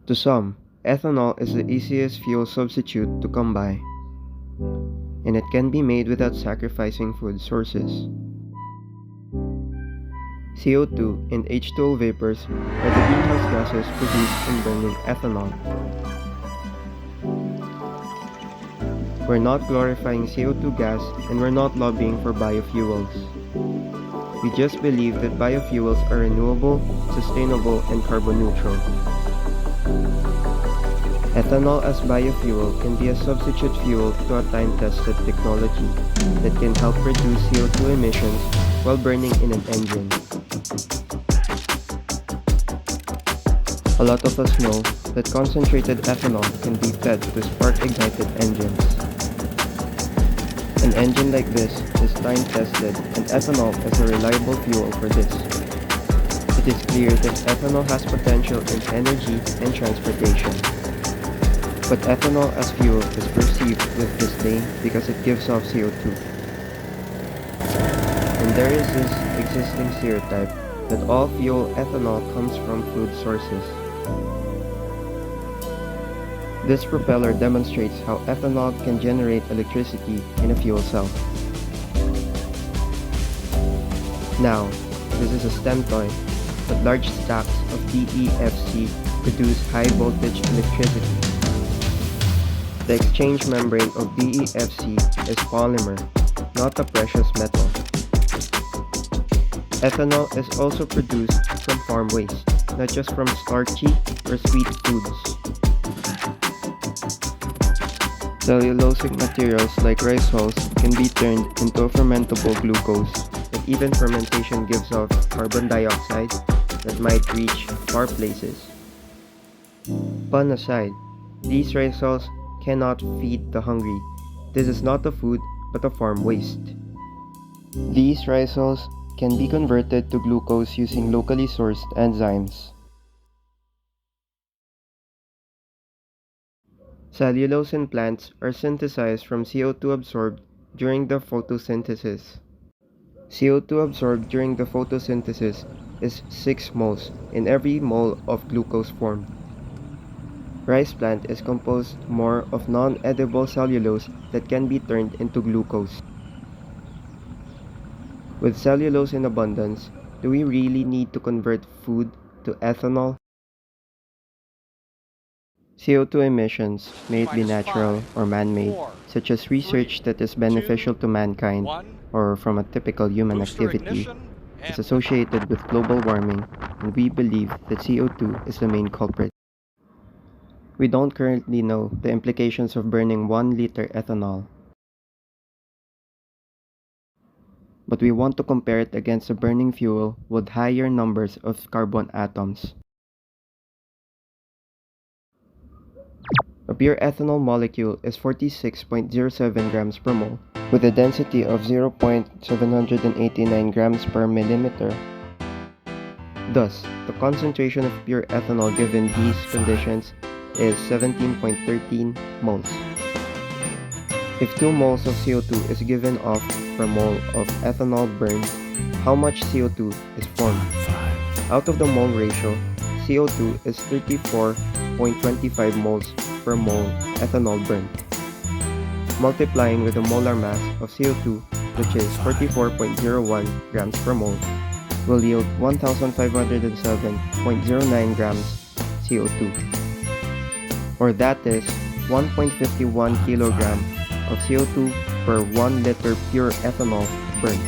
To some, ethanol is the easiest fuel substitute to come by, and it can be made without sacrificing food sources. CO2 and H2O vapors are the greenhouse gases produced in burning ethanol. We're not glorifying CO2 gas and we're not lobbying for biofuels. We just believe that biofuels are renewable, sustainable, and carbon neutral. Ethanol as biofuel can be a substitute fuel to a time-tested technology that can help reduce CO2 emissions while burning in an engine. A lot of us know that concentrated ethanol can be fed to spark-ignited engines. An engine like this is time-tested and ethanol is a reliable fuel for this. It is clear that ethanol has potential in energy and transportation. But ethanol as fuel is perceived with disdain because it gives off CO2. And there is this existing stereotype that all fuel ethanol comes from food sources. This propeller demonstrates how ethanol can generate electricity in a fuel cell. Now, this is a STEM toy, but large stacks of DEFC produce high voltage electricity. The exchange membrane of DEFC is polymer, not a precious metal. Ethanol is also produced from farm waste, not just from starchy or sweet foods. Cellulosic materials like rice hulls can be turned into a fermentable glucose, and even fermentation gives off carbon dioxide that might reach far places. Pun aside, these rice hulls cannot feed the hungry. This is not a food but a farm waste. These rice hulls can be converted to glucose using locally sourced enzymes. Cellulose in plants are synthesized from CO2 absorbed during the photosynthesis. CO2 absorbed during the photosynthesis is 6 moles in every mole of glucose formed. Rice plant is composed more of non-edible cellulose that can be turned into glucose. With cellulose in abundance, do we really need to convert food to ethanol? CO2 emissions, may it be natural or man-made, such as research that is beneficial to mankind or from a typical human activity, is associated with global warming, and we believe that CO2 is the main culprit. We don't currently know the implications of burning 1 liter ethanol, but we want to compare it against a burning fuel with higher numbers of carbon atoms. A pure ethanol molecule is 46.07 grams per mole, with a density of 0.789 grams per millimeter. Thus, the concentration of pure ethanol given these conditions is 17.13 moles. If 2 moles of CO2 is given off per mole of ethanol burned, how much CO2 is formed? Out of the mole ratio, CO2 is 34.25 moles per mole ethanol burned. Multiplying with the molar mass of CO2, which is 44.01 grams per mole, will yield 1,507.09 grams CO2. Or that is 1.51 kilogram of CO2 per 1 liter pure ethanol burned.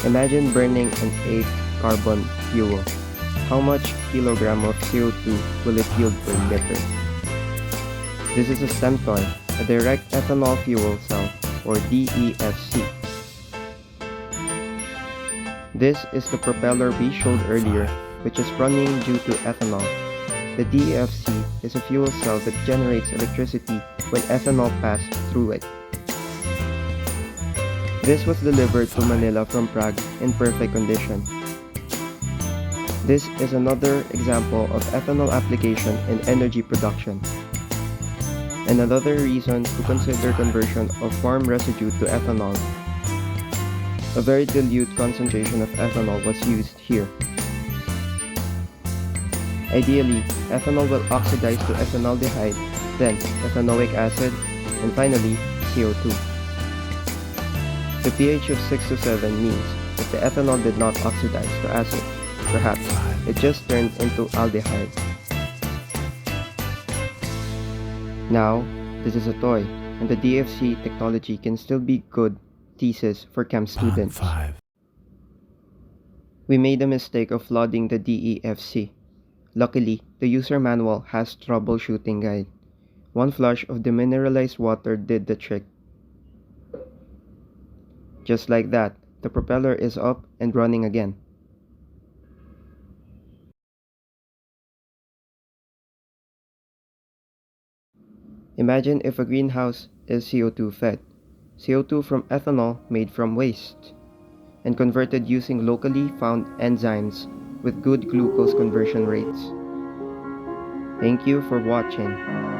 Imagine burning an 8 carbon fuel. How much kilogram of CO2 will it yield per liter? This is a STEM toy, a direct ethanol fuel cell, or DEFC. This is the propeller we showed earlier, which is running due to ethanol. The DEFC is a fuel cell that generates electricity when ethanol passes through it. This was delivered to Manila from Prague in perfect condition. This is another example of ethanol application in energy production, and another reason to consider conversion of farm residue to ethanol. A very dilute concentration of ethanol was used here. Ideally, ethanol will oxidize to ethanaldehyde, then ethanoic acid, and finally, CO2. The pH of 6 to 7 means that the ethanol did not oxidize to acid. Perhaps it just turned into aldehyde. Now, this is a toy, and the DFC technology can still be good thesis for chem students. We made the mistake of flooding the DEFC. Luckily, the user manual has troubleshooting guide. One flush of demineralized water did the trick. Just like that, the propeller is up and running again. Imagine if a greenhouse is CO2 fed, CO2 from ethanol made from waste, and converted using locally found enzymes with good glucose conversion rates. Thank you for watching.